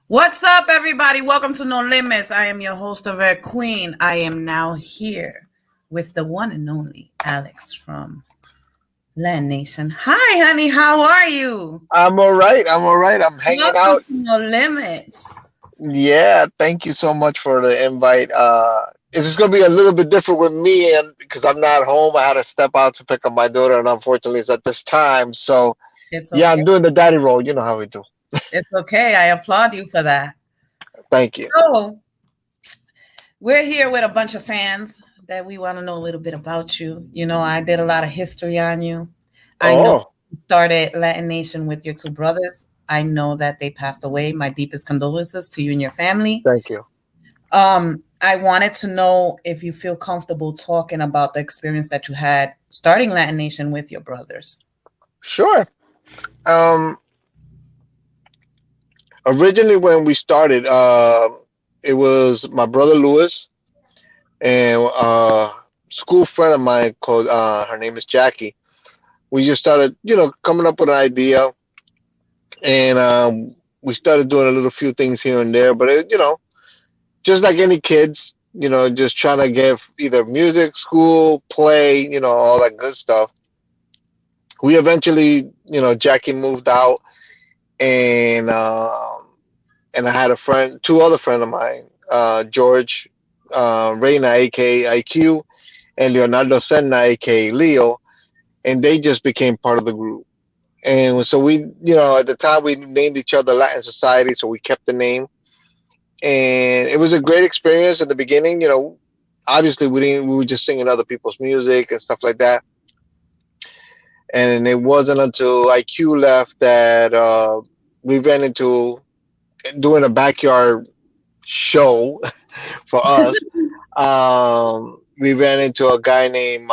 What's up, everybody? Welcome to No Limits. I am your host, the Red Queen. I am now here with the one and only Alex from Land Nation. Hi, honey. How are you? I'm all right. I'm all right. I'm hanging Welcome out. to No Limits. Yeah, thank you so much for the invite. It's just gonna be a little bit different with me, and because I'm not home, I had to step out to pick up my daughter, and unfortunately, it's at this time. So It's yeah, okay. I'm doing the daddy role. You know how we do. It's okay. I applaud you for that. Thank you. So, we're here with a bunch of fans that we want to know a little bit about you. You know, I did a lot of history on you. I know Oh, you started Latin Nation with your two brothers. I know that they passed away. My deepest condolences to you and your family. thank you. I wanted to know if you feel comfortable talking about the experience that you had starting Latin Nation with your brothers. Sure. Um, Originally when we started, it was my brother Lewis and school friend of mine called her name is Jackie. We just started, coming up with an idea and we started doing a little few things here and there. But just like any kids, just trying to get either music, school, play, all that good stuff. We eventually, Jackie moved out, and and I had a friend, two other friend of mine, George, Reina, aka IQ, and Leonardo Senna, aka Leo, and they just became part of the group. And so we, at the time we named each other Latin Society, so we kept the name. And it was a great experience at the beginning. Obviously we were just singing other people's music and stuff like that. And it wasn't until IQ left that we ran into doing a backyard show for us. We ran into a guy named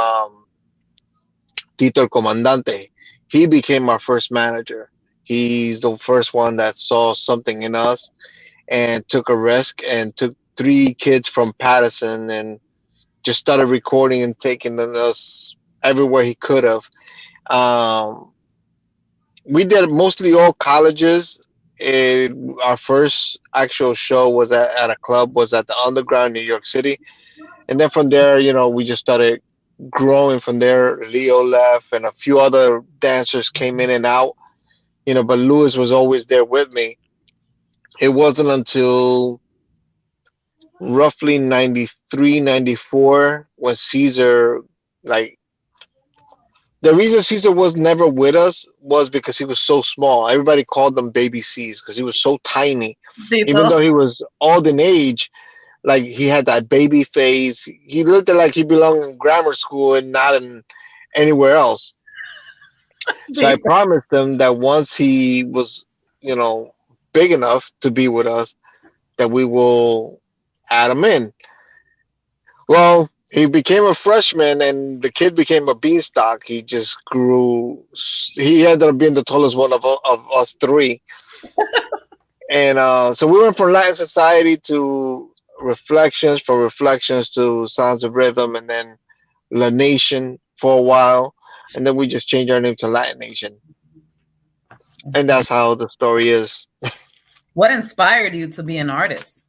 Tito el Comandante. He became our first manager. He's the first one that saw something in us and took a risk and took three kids from Patterson and just started recording and taking us everywhere he could have. Um, we did mostly all colleges. It, our first actual show was at a club, was at the Underground, New York City, and then from there, we just started growing from there. Leo left, and a few other dancers came in and out. But Lewis was always there with me. It wasn't until roughly 93, 94 when Caesar, like, the reason Caesar was never with us was because he was so small. Everybody called him Baby C's because he was so tiny. Even Tito. though he was old in age, like he had that baby face. He looked like he belonged in grammar school and not in anywhere else. So I Tito. promised him that once he was, you know, big enough to be with us, that we will add him in. Well, he became a freshman, and the kid became a beanstalk. He just grew. He ended up being the tallest one of us three. And so we went from Latin Society to Reflections, from Reflections to Sounds of Rhythm, and then La Nation for a while, and then we just changed our name to Latin Nation, and Okay. that's how the story is. What inspired you to be an artist?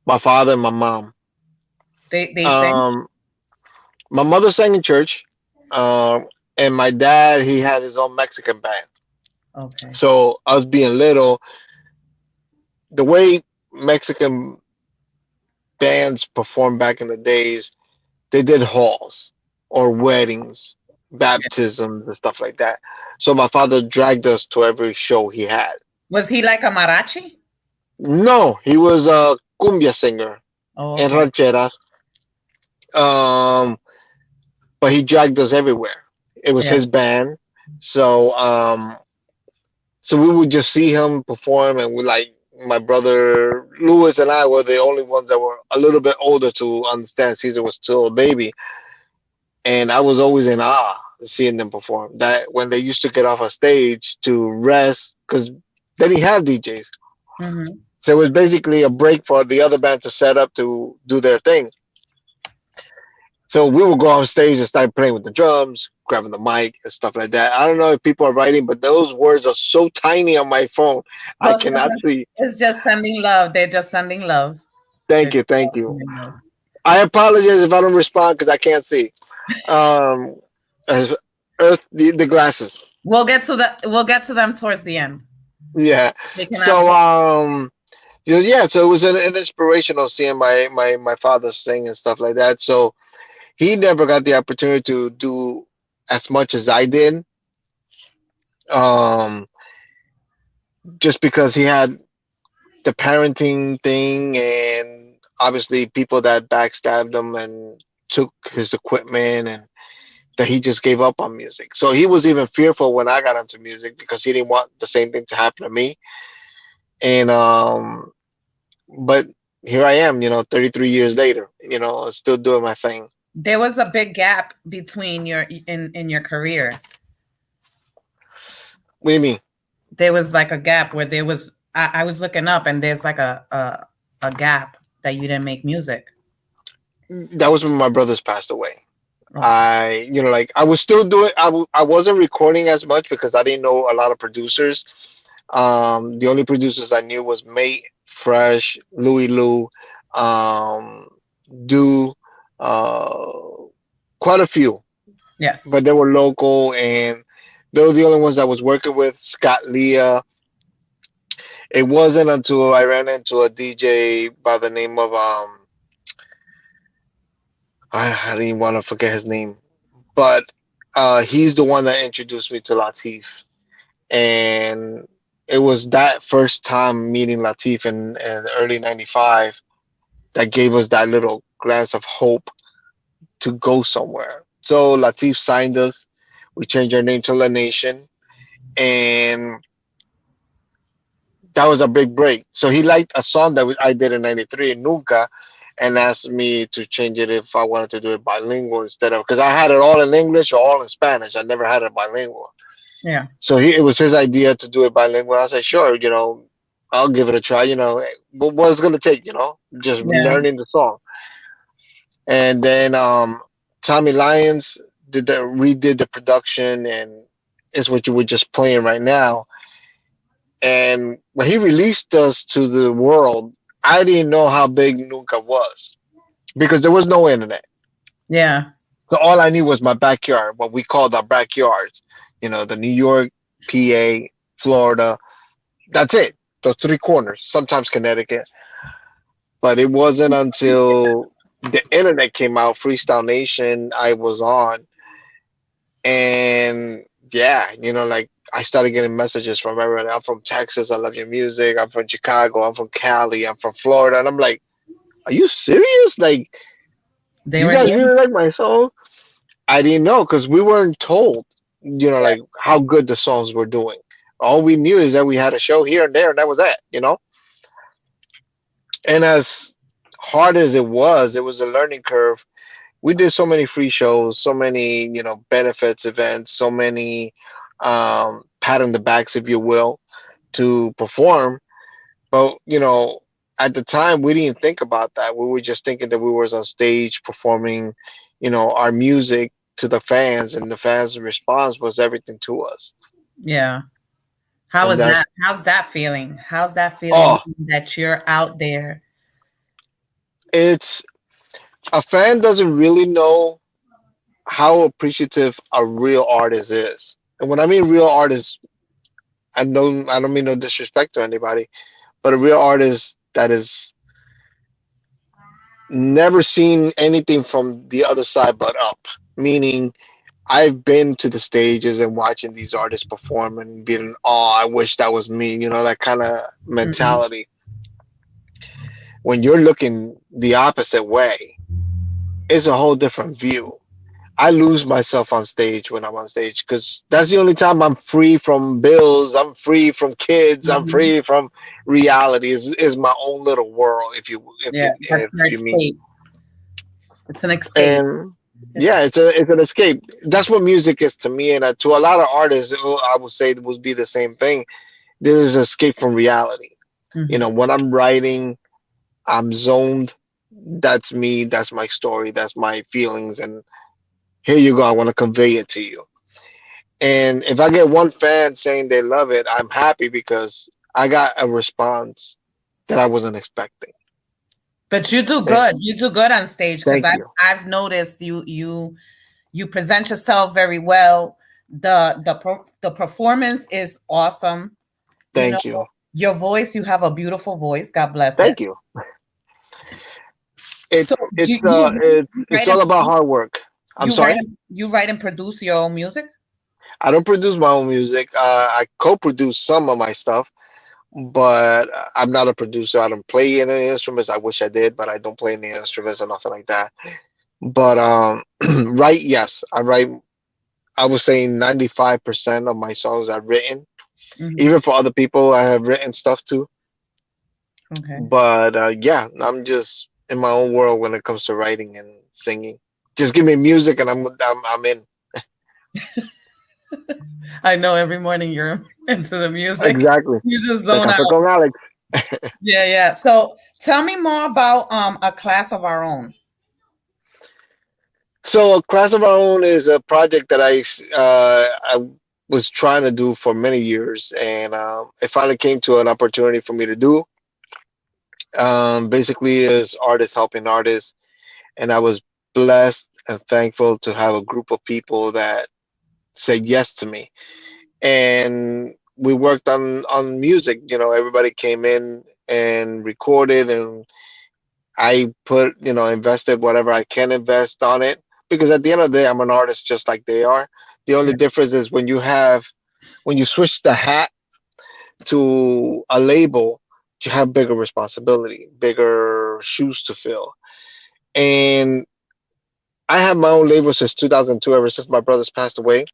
My father and my mom. They sang. Um, my mother sang in church, and my dad, he had his own Mexican band. Okay. So us being little, the way Mexican bands performed back in the days, they did halls or weddings, Yeah. baptisms, and stuff like that. So my father dragged us to every show he had. Was he like a marachi? No, he was a cumbia singer Oh, and okay. rancheras, um, but he dragged us everywhere. It was Yeah. his band, so so we would just see him perform, and we like my brother Louis and I were the only ones that were a little bit older to understand. Caesar was still a baby, and I was always in awe seeing them perform. That when they used to get off a stage to rest, because they didn't have DJs, Hmm. so it was basically a break for the other band to set up to do their thing. So we would go on stage and start playing with the drums, grabbing the mic and stuff like that. I don't know if people are writing, but those words are so tiny on my phone, I Well, so cannot see. it's just sending love. They're just sending love. They're Thank you, thank just you. sending love. I apologize if I don't respond because I can't see. Um, as- Earth, the glasses. We'll get to them towards the end. Yeah. They can ask. So yeah. So it was an inspirational seeing my father sing and stuff like that. So he never got the opportunity to do as much as I did. Um, just because he had the parenting thing and obviously people that backstabbed him and took his equipment and that he just gave up on music. So he was even fearful when I got into music because he didn't want the same thing to happen to me. And but here I am, 33 years later, still doing my thing. There was a big gap between your in your career. What do you mean? There was like a gap where there was. I was looking up, and there's like a gap that you didn't make music. That was when my brothers passed away. Okay. Like I was still doing. I wasn't recording as much because I didn't know a lot of producers. The only producers I knew was Mate, Fresh, Louis Lou, Do, uh, quite a few, Yes. but they were local and they were the only ones I was working with. Scott Leah. It wasn't until I ran into a DJ by the name of I didn't want to forget his name, but he's the one that introduced me to Latif, and it was that first time meeting Latif in early '95 that gave us that little glance of hope to go somewhere. So Latif signed us. We changed our name to La Nation, and that was a big break. So he liked a song that I did in '93, Nunca, and asked me to change it if I wanted to do it bilingual instead of because I had it all in English or all in Spanish. I never had it bilingual. Yeah. So it was his idea to do it bilingual. I said, sure, I'll give it a try. What it's gonna take, just Yeah. learning the song. And then Tommy Lyons redid the production, and it's what you were just playing right now. And when he released us to the world, I didn't know how big Nunca was because there was no internet. Yeah. So all I knew was my backyard, what we called our backyards. The New York, PA, Florida. That's it. Those three corners. Sometimes Connecticut. But it wasn't until the internet came out, Freestyle Nation, I was on. And yeah, like I started getting messages from everyone. I'm from Texas. I love your music. I'm from Chicago. I'm from Cali. I'm from Florida. And I'm like, are you serious? Like, They you were guys here. really like my song? I didn't know because we weren't told, like how good the songs were doing. All we knew is that we had a show here and there, and that was it. And as hard as it was a learning curve. We did so many free shows, so many, benefits events, so many pat on the backs, if you will, to perform. But, at the time, we didn't think about that. We were just thinking that we was on stage performing, our music to the fans, and the fans' response was everything to us. Yeah. How And is that? How's that feeling? How's that feeling oh, that you're out there? it's a fan doesn't really know how appreciative a real artist is. And when I mean real artist, I don't mean no disrespect to anybody, but a real artist that is never seen anything from the other side but up. Meaning, I've been to the stages and watching these artists perform and being, oh, I wish that was me. That kind of Mm-hmm. mentality. When you're looking the opposite way, it's a whole different view. I lose myself on stage when I'm on stage because that's the only time I'm free from bills. I'm free from kids. I'm Mm-hmm. free from reality. Is my own little world, if you Yeah, that's if your you mean. escape. It's an escape. And yeah, it's an escape. That's what music is to me, and to a lot of artists, I would say it would be the same thing. This is an escape from reality. Mm-hmm. When I'm writing, I'm zoned. That's me. That's my story. That's my feelings, and Here you go. I want to convey it to you. And if I get one fan saying they love it, I'm happy because I got a response that I wasn't expecting. But you do Eh, good. You do good on stage because Thank I've you. I've noticed you present yourself very well. The performance is awesome. You know, Thank you. your voice, you have a beautiful voice. God bless it. Thank you. So do you It's write all and about hard work. I'm sorry. you write and produce your own music? I don't produce my own music. I co-produce some of my stuff, but I'm not a producer. I don't play any instruments. I wish I did, but I don't play any instruments or nothing like that. But write, yes, I write. I would say 95% of my songs are written. Mhm. Even for other people, I have written stuff too. Okay. But yeah, I'm just in my own world when it comes to writing and singing. Just give me music and I'm in. I know every morning you're into the music. Exactly. You just De zone Café out. con Alex. Yeah, yeah. So tell me more about a class of our own. So, Class of Our Own is a project that I was trying to do for many years, and it finally came to an opportunity for me to do. Basically, is artists helping artists, and I was blessed and thankful to have a group of people that said yes to me. And we worked on music. You know, everybody came in and recorded, and I put, invested whatever I can invest on it because at the end of the day, I'm an artist just like they are. The only Yeah. difference is when you switch the hat to a label, you have bigger responsibility, bigger shoes to fill. And I have my own label since 2002, ever since my brothers passed away.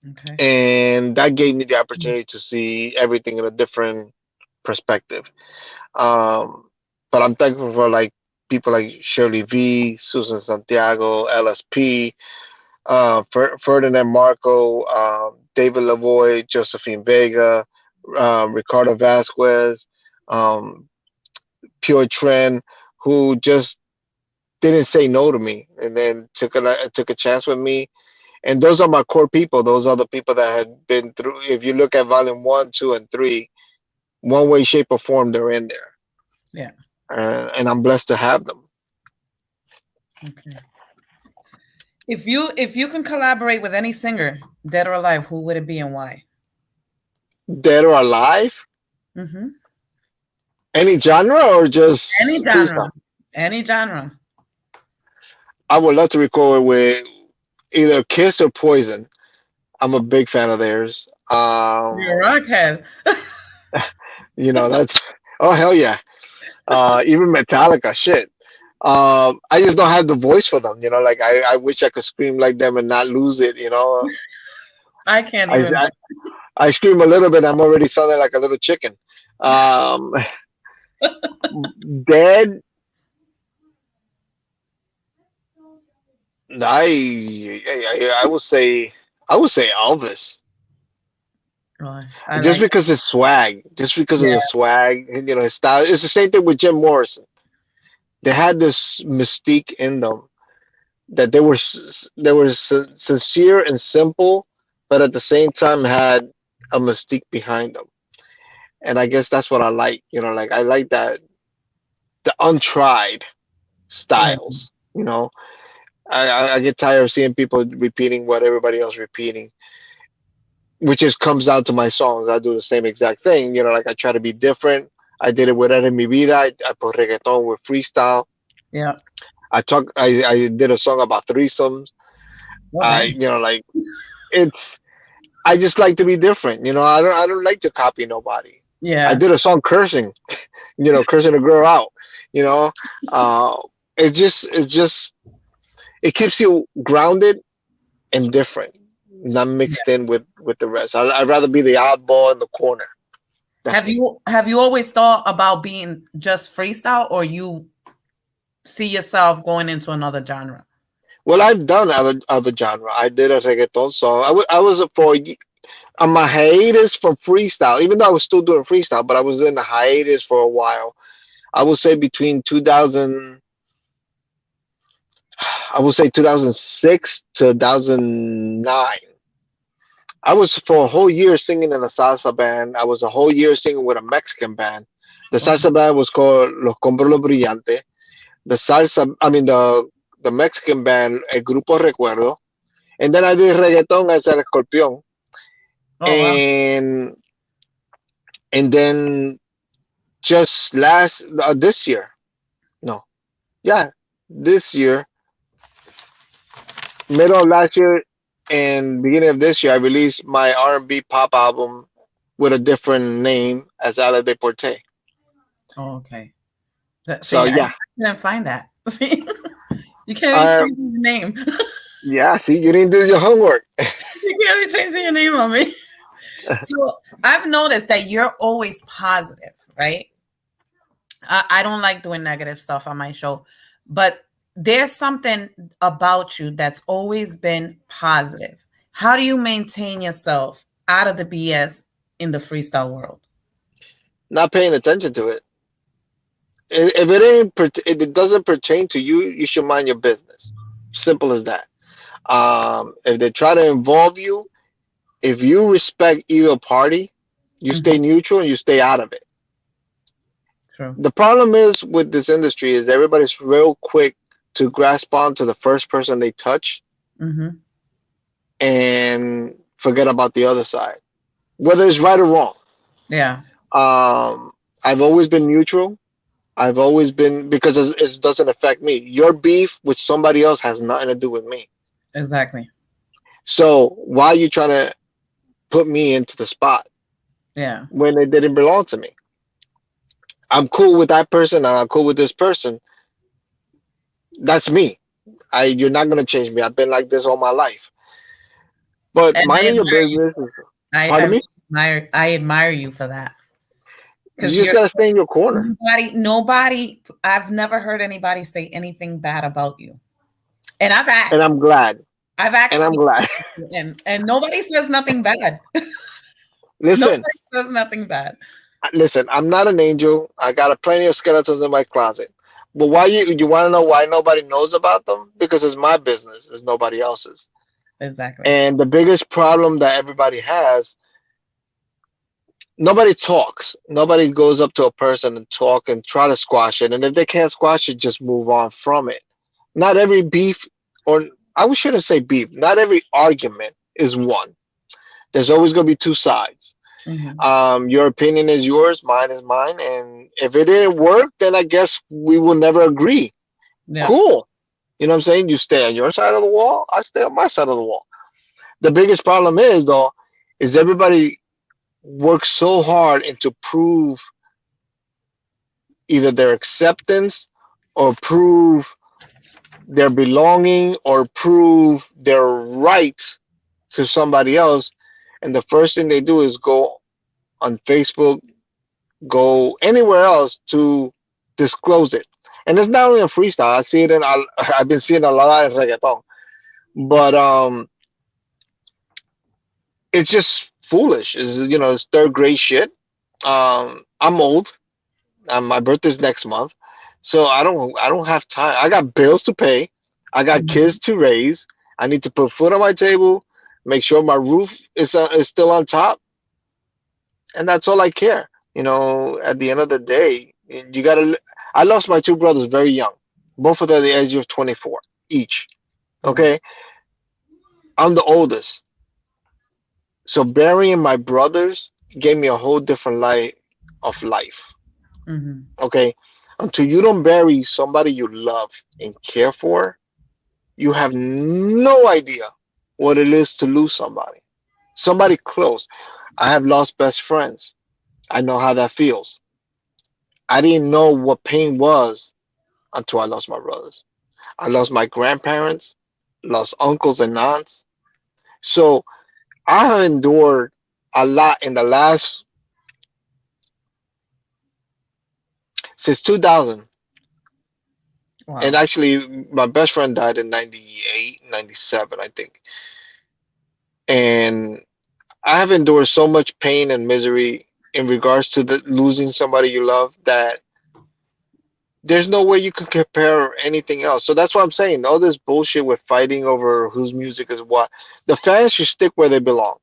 Okay. And that gave me the opportunity to see everything in a different perspective. Um, but I'm thankful for like people like Shirley V, Susan Santiago, LSP, Ferdinand Marco, David Lavoy, Josephine Vega, Ricardo Vasquez, um, Pure Trend, who just didn't say no to me and then took a chance with me. And those are my core people. Those are the people that had been through. If you look at volume one, two, and three, one way, shape, or form, they're in there, Yeah. and I'm blessed to have them. Okay. If you can collaborate with any singer, dead or alive, who would it be and why? Dead or alive, Mm-hmm. any genre or just Any genre. freestyle. Any genre. I would love to record with either Kiss or Poison. I'm a big fan of theirs. You're a rockhead. That's oh hell yeah. Even Metallica, shit. I just don't have the voice for them. Like I wish I could scream like them and not lose it. I can't I, even. I I scream a little bit. I'm already sounding like a little chicken. Um, Dead. I would say Elvis. Oh, I Just like. because his swag, just because of Yeah. the swag, his style. It's the same thing with Jim Morrison. They had this mystique in them that they were sincere and simple, but at the same time had a mystique behind them. And I guess that's what I like. Like I like that the untried Yeah. styles. I get tired of seeing people repeating what everybody else repeating, which just comes down to my songs. I do the same exact thing. Like I try to be different. I did it with Eres Mi Vida. I put reggaeton with freestyle. Yeah. I did a song about threesomes. Well, damn. Like it's. I just like to be different. I don't like to copy nobody. I Yeah. did a song cursing. Cursing a girl out. You know, uh, it's just it keeps you grounded and different, not mixed in with the rest. I'd rather be the oddball in the corner. That's Have me. you always thought about being just freestyle, or you see yourself going into another genre? Well, I've done other genre. I did a reggaeton song. I was on my hiatus from freestyle, even though I was still doing freestyle, but I was in a hiatus for a while. I would say between 2000, I would say 2006 to 2009. I was for a whole year singing in a salsa band. I was a whole year singing with a Mexican band. The Oh, salsa band was called Los Cómbulos Brillantes. The Mexican band, El Grupo Recuerdo. And then I did reggaeton as El Escorpión. oh wow. And and then just this year, no, yeah, this year, middle of last year and beginning of this year, I released my R&B pop album with a different name as Ale Deporte. Oh, okay. So See, I yeah, couldn't find that. See, you can't be uh, changing your name. yeah. See, you didn't do your homework. You can't be changing your name on me. So I've noticed that you're always positive, right? I don't like doing negative stuff on my show, but there's something about you that's always been positive. How do you maintain yourself out of the BS in the freestyle world? Not paying attention to it. If if it doesn't pertain to you, you should mind your business. Simple as that. If they try to involve you, if you respect either party, you stay Mhm. neutral and you stay out of it. True. The problem is with this industry is everybody's real quick to grasp on to the first person they touch Hmm. and forget about the other side, whether it's right or wrong. Yeah, Um, I've always been neutral. I've always been because it doesn't affect me. Your beef with somebody else has nothing to do with me. exactly. So why are you trying to put me into the spot Yeah, when it didn't belong to me? I'm cool with that person. I'm cool with this person. That's me. You're not gonna change me. I've been like this all my life. But and I minding your admire you. business is, I pardon me. really I admire you for that You because just you're gotta stay in your corner. nobody. I've never heard anybody say anything bad about you, and I've And asked. I'm glad. I've And asked I'm glad. people, and nobody says nothing bad. Listen, Nobody says nothing bad. listen. I'm not an angel. I got a plenty of skeletons in my closet. But why you want to know why nobody knows about them? Because it's my business. It's nobody else's. Exactly. And the biggest problem that everybody has, nobody talks. Nobody goes up to a person and talk and try to squash it. And if they can't squash it, just move on from it. Not every beef, or I shouldn't say beef. Not every argument is one. There's always going to be two sides. Hmm. Your opinion is yours, mine is mine, and if it didn't work, then I guess we will never agree. Yeah. Cool. You know what I'm saying? You stay on your side of the wall, I stay on my side of the wall. The biggest problem is though, is everybody works so hard and to prove either their acceptance or prove their belonging or prove their right to somebody else. And the first thing they do is go on Facebook, go anywhere else to disclose it. And it's not only in freestyle. I see it in. I've been seeing a lot of reggaeton, but it's just foolish. It's third grade shit. I'm old. My birthday's next month, so I don't have time. I got bills to pay. I got Mhm. kids to raise. I need to put food on my table, make sure my roof is still on top, and that's all I care. At the end of the day, you gotta. I lost my two brothers very young, both of them at the age of 24 each. Wow. Okay, I'm the oldest, so burying my brothers gave me a whole different light of life. Hmm. Okay, until you don't bury somebody you love and care for, you have no idea what it is to lose somebody close. I have lost best friends. I know how that feels. I didn't know what pain was until I lost my brothers. I lost my grandparents, lost uncles and aunts. So I have endured a lot in the last since 2000. And Wow. actually, my best friend died in 98, 97, I think. And I have endured so much pain and misery in regards to losing somebody you love that there's no way you can compare anything else. So that's what I'm saying. All this bullshit with fighting over whose music is what. The fans should stick where they belong.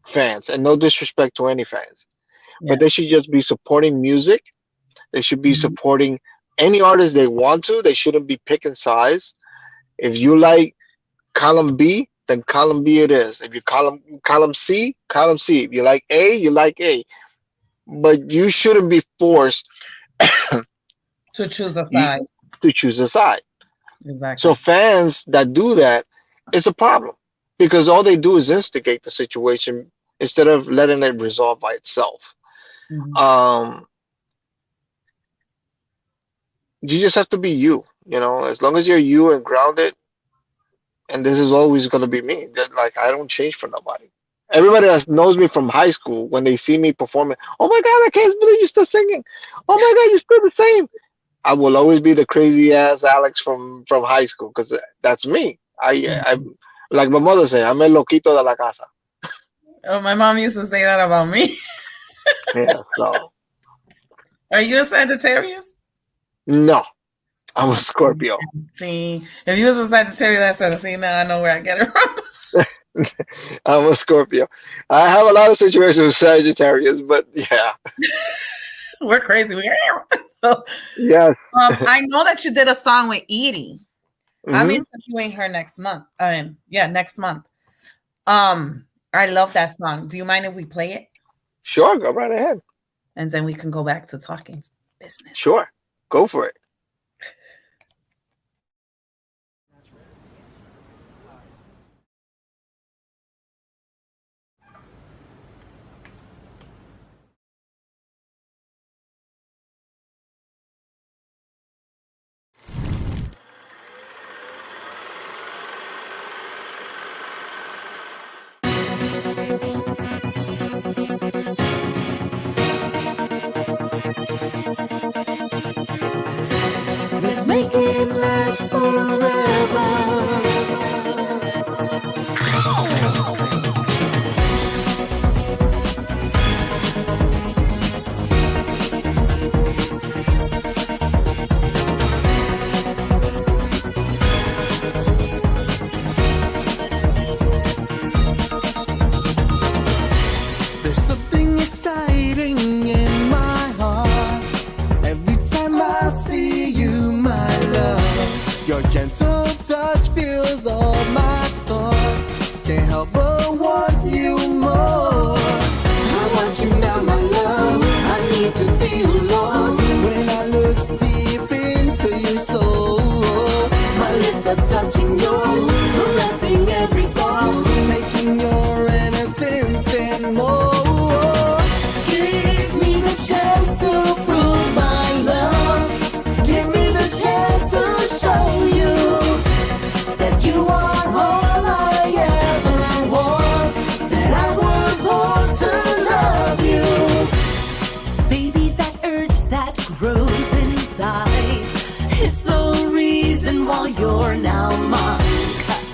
Fans, and no disrespect to any fans, but they should just be supporting music. They should be supporting any artist they want to. They shouldn't be picking sides. If you like column B, then column B it is. If you column C, column C. If you like A, you like A. But you shouldn't be forced to choose a side. Exactly. So fans that do that, it's a problem because all they do is instigate the situation instead of letting it resolve by itself. You just have to be you, as long as you're you and grounded. And this is always going to be me. Like, I don't change for nobody. Everybody that knows me from high school, when they see me performing, oh my God, I can't believe you're still singing. Oh my God, you're still the same. I will always be the crazy ass Alex from high school because that's me. I like my mother say, I'm el loquito de la casa. Oh, my mom used to say that about me. Yeah, so. Are you a Sagittarius? No, I'm a Scorpio. See, if you was a Sagittarius, I said, see, now I know where I get it from. I'm a Scorpio. I have a lot of situations with Sagittarius, but yeah. We're crazy. So, yes. I know that you did a song with Edie. I'm interviewing her next month. Next month. I love that song. Do you mind if we play it? Sure, go right ahead. And then we can go back to talking business. Sure, go for it. Let's make it last forever. There's something exciting in my heart every time I see you, my love. Your gentle touch fills all my thoughts. Can't help but want you more. I want you now, my love. I need to feel lost when I look deep into your soul. My lips are touching yours, caressing every thought, taking your innocence and more. Give me the chance to prove my love. Give me the chance to show you that you are all I ever want, that I was born to love you. Baby, that urge that grows inside, it's the reason why you're now mine. 'Cause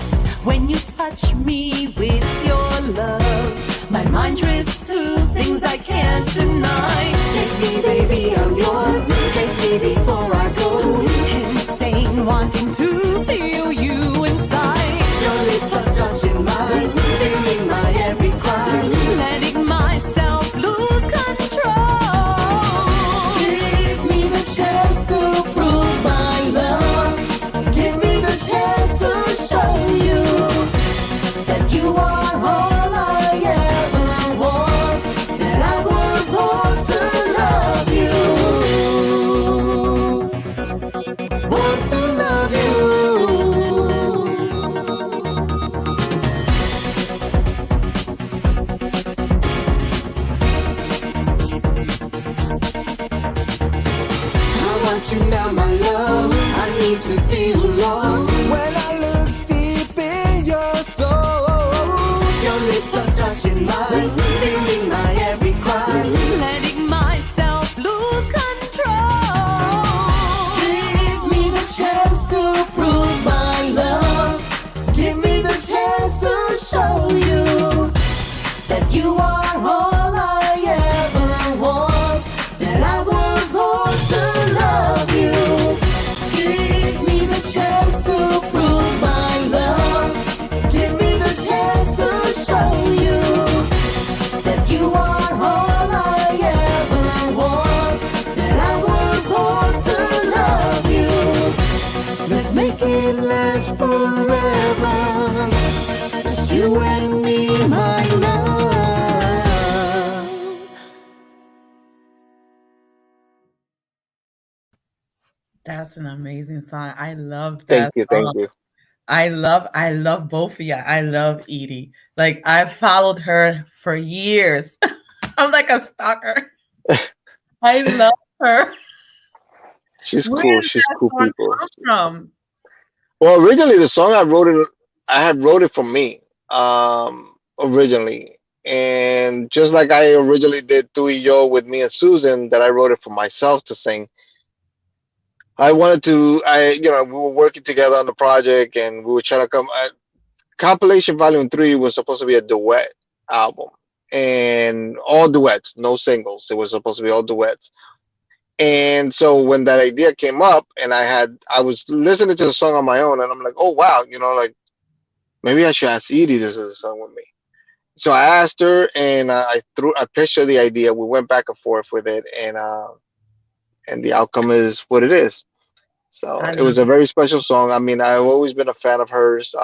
when you touch me with your love, my mind drifts to things I can't deny. Take me, baby, I'm yours. Take me before I go. Insane, wanting to feel you inside, Your lips are touching mine, feeling my every cry. letting myself lose control. Give me the chance to prove my love. Give me the chance to show you that you are all I ever want, that I was born to love you. Want to love you. I want you now, my love. I need to feel lost when I look deep in your soul. Your lips are touching mine, feeling my every cry. Letting myself lose control. Give me the chance to prove my love. Give me the chance to show you that you are all I ever want, that I was born to love you. That's an amazing song. I love Thank that you, song. thank you. I love both of you. I love Edie. Like I've followed her for years. I'm like a stalker. I love her. She's Where cool. did She's that cool song people. come from? Well, originally the song I had wrote it for me. Originally, and just like I originally did "Tu y Yo" with me and Susan, that I wrote it for myself to sing. I wanted to. We were working together on the project, and we were trying to come. Compilation Volume 3 was supposed to be a duet album, and all duets, no singles. It was supposed to be all duets. And so when that idea came up, and I was listening to the song on my own, and I'm like, oh wow, like maybe I should ask Edie to do the song with me. So I asked her, and I pitched her the idea. We went back and forth with it, and the outcome is what it is. So I it was love a very special song. I mean, I've always been a fan of hers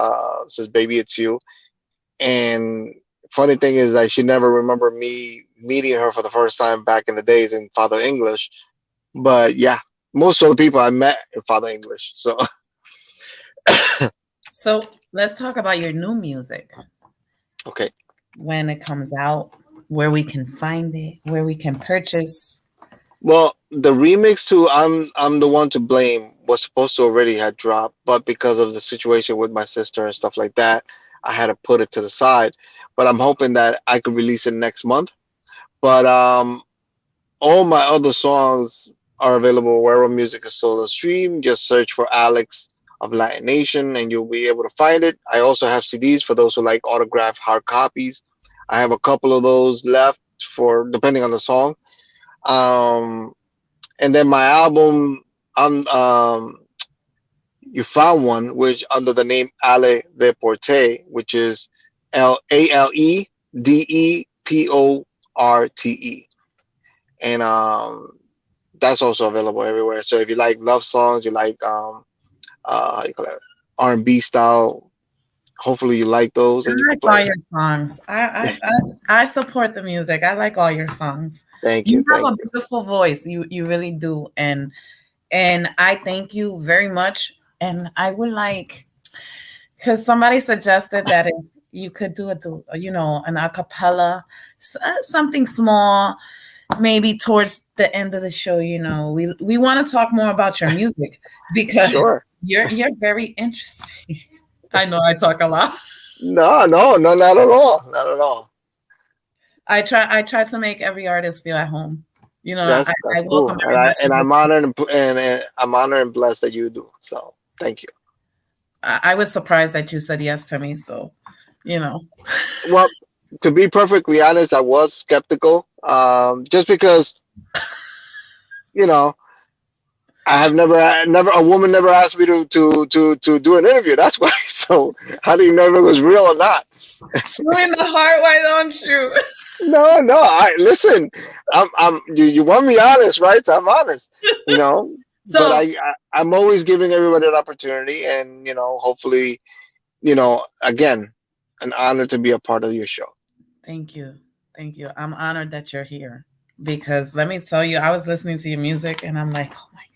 since "Baby It's You." And funny thing is that she never remembered me meeting her for the first time back in the days in Father English. But yeah, most of the people I met in Father English. So So let's talk about your new music. okay. When it comes out, where we can find it, where we can purchase. Well, the remix to "I'm the One to Blame" was supposed to already had dropped, but because of the situation with my sister and stuff like that, I had to put it to the side. But I'm hoping that I could release it next month. But all my other songs are available wherever music is sold on stream. Just search for Alex of Latin Nation and you'll be able to find it. I also have CDs for those who like autographed hard copies. I have a couple of those left for depending on the song. Um, and then my album, you found one which under the name Ale Deporte, which is Aledeporte, and that's also available everywhere. So if you like love songs, you like how you call it, R&B style, hopefully you like those I and you can like play all it. your songs. I support the music. I like all your songs. Thank You you, have thank a you. beautiful voice. You really do. And I thank you very much. And I would like because somebody suggested that if you could do an acapella, something small, maybe towards the end of the show. We want to talk more about your music because Sure. you're very interesting. I know I talk a lot. No, no, no, not at all, not at all. I try to make every artist feel at home. I That's welcome cool, and I and everybody. I'm honored and I'm honored and blessed that you do. So thank you. I was surprised that you said yes to me. So, you know, Well, to be perfectly honest, I was skeptical, just because you know I have never a woman never asked me to do an interview. That's why. So how do you know if it was real or not? true in the heart. Why don't you? No, no. I listen. You want me honest, right? So I'm honest. You know, but So, I'm always giving everybody an opportunity, and hopefully, again, an honor to be a part of your show. thank you. Thank you. I'm honored that you're here because let me tell you, I was listening to your music and I'm like, oh my God.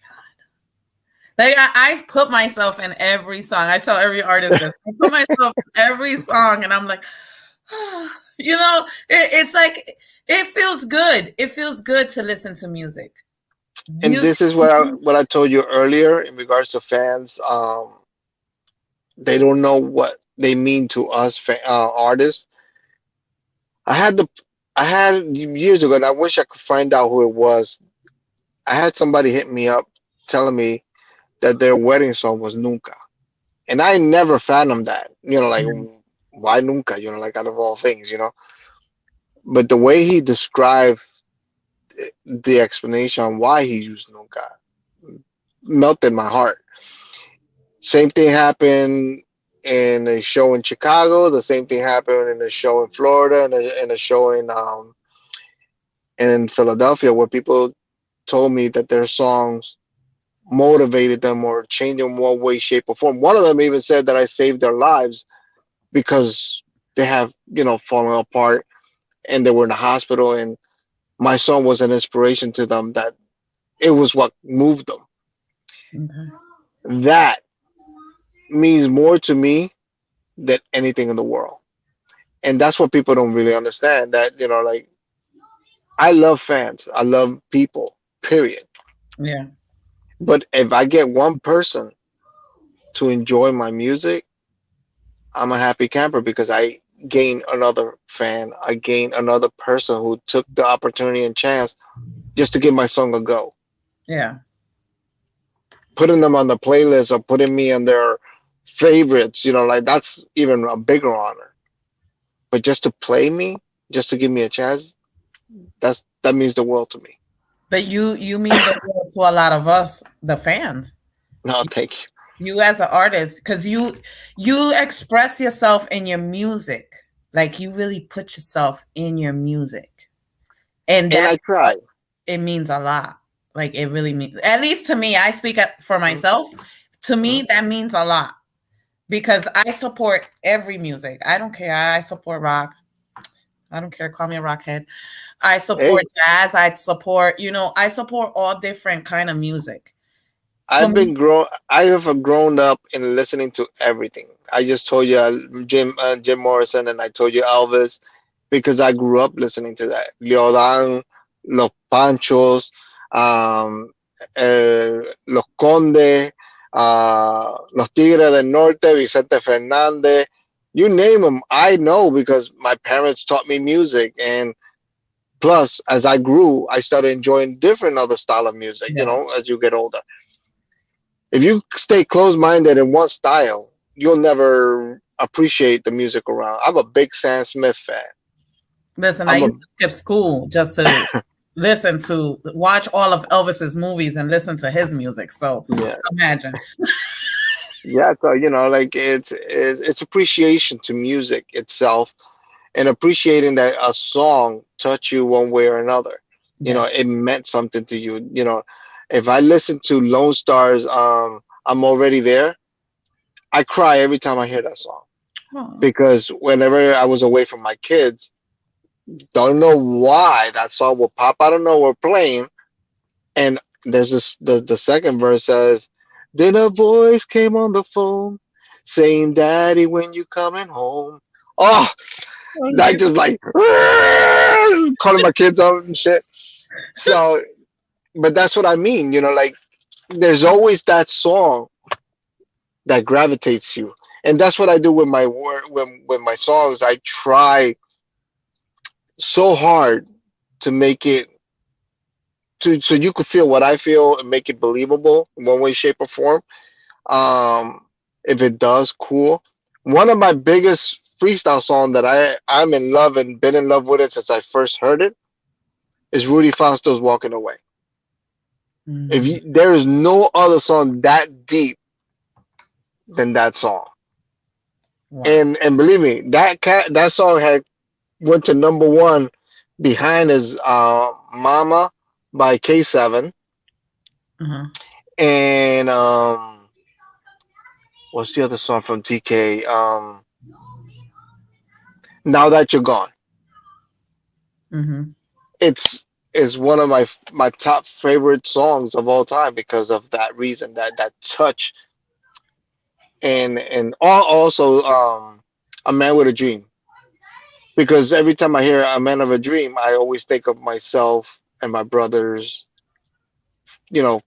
Like, I put myself in every song. I tell every artist this. I put myself in every song and I'm like, it's like, it feels good. It feels good to listen to music. And Music. this is what I told you earlier in regards to fans. They don't know what they mean to us artists. I had the I had years ago, and I wish I could find out who it was. I had somebody hit me up telling me that their wedding song was Nunca, and I never fathomed that. Like why Nunca? Like out of all things. But the way he described the explanation on why he used Nunca melted my heart. Same thing happened in a show in Chicago. The same thing happened in a show in Florida and a show in Philadelphia, where people told me that their songs motivated them or changed them in one way, shape, or form. One of them even said that I saved their lives because they have, fallen apart and they were in the hospital, and my song was an inspiration to them, that it was what moved them. Okay. That means more to me than anything in the world. And that's what people don't really understand. That, like, I love fans. I love people, period. Yeah. But if I get one person to enjoy my music, I'm a happy camper because I gain another fan. I gain another person who took the opportunity and chance just to give my song a go. Yeah. Putting them on the playlist or putting me on their favorites, like that's even a bigger honor. But just to play me, just to give me a chance, that means the world to me. But you mean the world to a lot of us, the fans. No, thank you. You as an artist, because you express yourself in your music. Like you really put yourself in your music. And And that I try. it means a lot. Like it really means, at least to me, I speak for Mhm, myself. To me, mhm. that means a lot because I support every music. I don't care. I support rock. I don't care. Call me a rockhead. I support Hey, jazz. I support, I support all different kind of music. For I've me, been grown. I have grown up in listening to everything. I just told you Jim Morrison, and I told you Elvis because I grew up listening to that. Leodan, Los Panchos, um, Los Conde, Los Tigres del Norte, Vicente Fernandez. You name them, I know because my parents taught me music, and plus, as I grew, I started enjoying different other style of music. yeah. As you get older, if you stay closed-minded in one style, you'll never appreciate the music around. I'm a big Sam Smith fan. Listen, I I'm a used to skip school just to watch all of Elvis's movies and listen to his music. So Yeah, imagine. yeah. So like it's appreciation to music itself, and appreciating that a song touch you one way or another. Yes. It meant something to you. If I listen to Lone Star's "I'm Already There," I cry every time I hear that song Oh, because whenever I was away from my kids, don't know why that song will pop out of nowhere playing, and there's this the second verse says, "Then a voice came on the phone saying, 'Daddy, when you coming home?'" Oh, I okay. just like calling my kids out and shit. So, but that's what I mean. Like there's always that song that gravitates you, and that's what I do with my work. With my songs, I try so hard to make it so you could feel what I feel and make it believable in one way, shape, or form. If it does, cool. One of my biggest freestyle song that I'm in love and been in love with it since I first heard it is Rudy Fausto's "Walking Away." Mhm. There is no other song that deep than that song, Wow. and believe me, that song had went to number one behind his "Mama" by K7 Uh-huh. and what's the other song from TK? "Now That You're Gone." Hmm. It's one of my top favorite songs of all time because of that reason, that touch, and also "A Man with a Dream," because every time I hear "A Man of a Dream," I always think of myself and my brothers,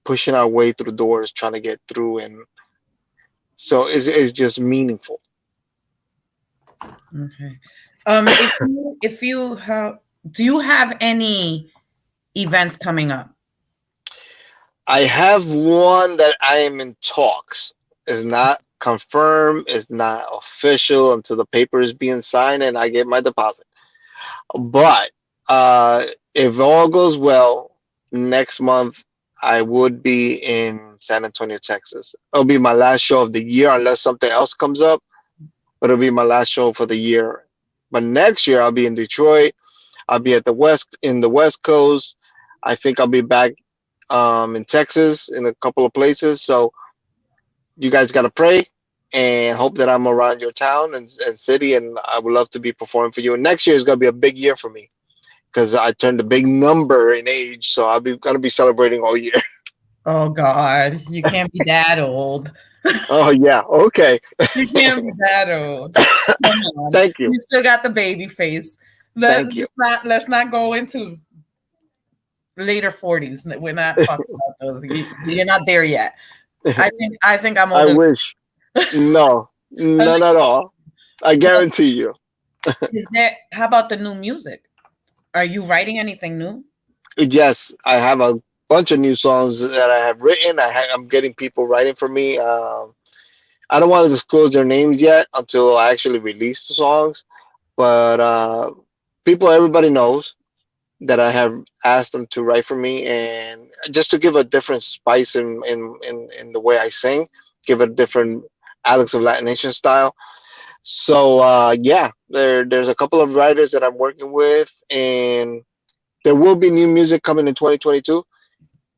pushing our way through the doors, trying to get through, and so it's just meaningful. Okay. If you have, do you have any events coming up? I have one that I am in talks. It's not confirmed. It's not official until the paper is being signed and I get my deposit. But uh, if all goes well, next month I would be in San Antonio, Texas. It'll be my last show of the year unless something else comes up. But it'll be my last show for the year. But next year I'll be in Detroit. I'll be at the West Coast. I think I'll be back in Texas in a couple of places. So you guys got to pray and hope that I'm around your town and city. And I would love to be performing for you. And next year is going to be a big year for me because I turned a big number in age. So I'll be going to be celebrating all year. Oh God, you can't be that old. Oh yeah, okay. You can't be that old. Come on, Thank you, you still got the baby face. thank you. Let's not go into later 40s. We're not talking about those. You're not there yet. I think I'm I older. wish. No, none at all. I Well, guarantee you. is there? How about the new music? Are you writing anything new? Yes, I have a bunch of new songs that I have written. I'm getting people writing for me. I don't want to disclose their names yet until I actually release the songs, but everybody knows that I have asked them to write for me, and just to give a different spice in the way I sing, give it a different Alex of Latin Nation style. So yeah, there's a couple of writers that I'm working with, and there will be new music coming in 2022.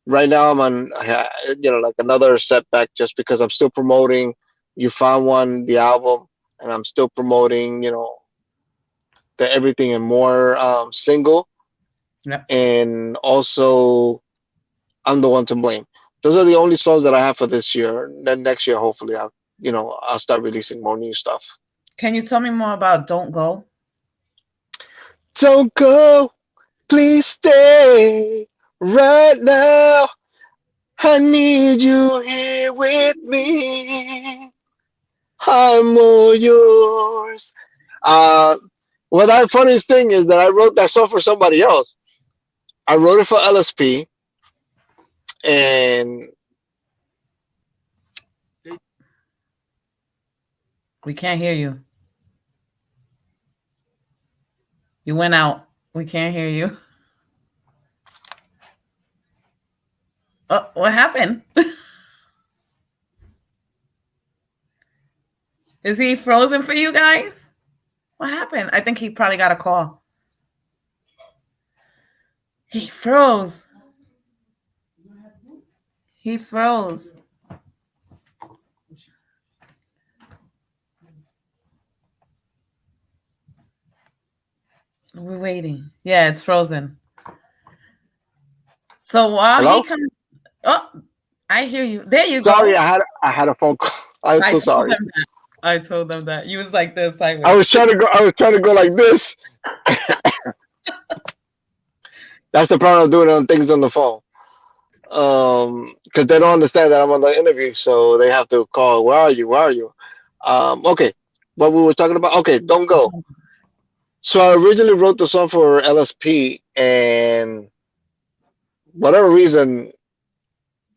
Right now, I'm on like another setback just because I'm still promoting You Found One, the album, and I'm still promoting the Everything and More single, Yep. and also I'm the One to Blame. Those are the only songs that I have for this year. Then next year, hopefully, I'll start releasing more new stuff. Can you tell me more about Don't Go? Don't go, please stay right now. I need you here with me. I'm all yours. Uh, well, the funniest thing is that I wrote that song for somebody else. I wrote it for LSP, and We can't hear you. You went out. We can't hear you. Oh, what happened? Is he frozen for you guys? What happened? I think he probably got a call. He froze. He froze. We're waiting. Yeah, it's frozen. So while hello. he comes, oh, I hear you. There you go. Sorry, I had a phone call. I'm I so told sorry. them that. I told them that. You was like this I sideways. was trying to go. I was trying to go like this. That's the problem of doing on things on the phone. Because they don't understand that I'm on the interview, so they have to call. Where are you? Where are you? Okay. What we were talking about? Okay, Don't Go. So I originally wrote the song for LSP, and whatever reason,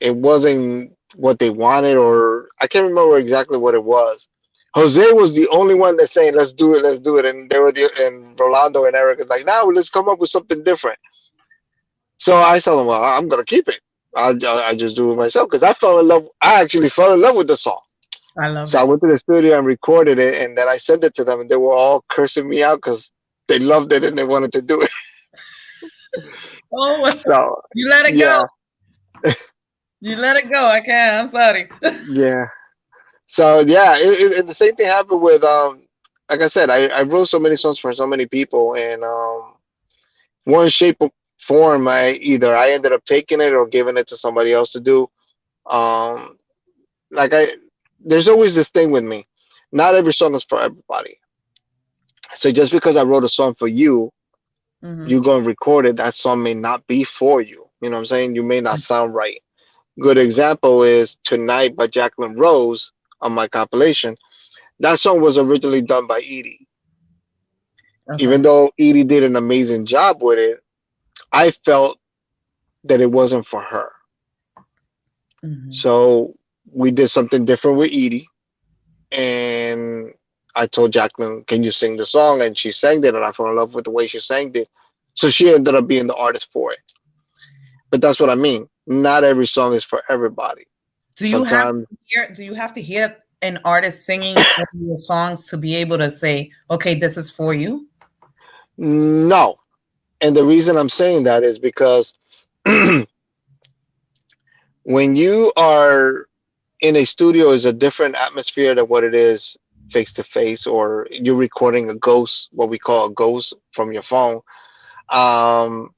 it wasn't what they wanted, or I can't remember exactly what it was. Jose was the only one that's saying, "Let's do it, let's do it," and and Rolando and Eric is like, "Now let's come up with something different." So I told them, "Well, I'm gonna keep it. I just do it myself because I fell in love. I actually fell in love with the song. I love So I it. went to the studio and recorded it, and then I sent it to them, and they were all cursing me out because they loved it and they wanted to do it. Oh, So you let it yeah, go. You let it go. I can't. I'm sorry. yeah. So yeah, the same thing happened with like I said, I wrote so many songs for so many people, and one shape or form, I ended up taking it or giving it to somebody else to do. Um, like there's always this thing with me. Not every song is for everybody. So just because I wrote a song for you, Mhm. you go and record it. That song may not be for you. You know what I'm saying? You may not sound right. Good example is Tonight by Jacqueline Rose on my compilation. That song was originally done by Edie. Okay. Even though Edie did an amazing job with it, I felt that it wasn't for her. Mhm. So we did something different with Edie, and I told Jacqueline, "Can you sing the song?" And she sang it, and I fell in love with the way she sang it. So she ended up being the artist for it. But that's what I mean. Not every song is for everybody. Do you have Sometimes to hear? Do you have to hear an artist singing one of your songs to be able to say, "Okay, this is for you"? no. And the reason I'm saying that is because when you are in a studio is a different atmosphere than what it is face to face, or you're recording a ghost, what we call a ghost from your phone. Um,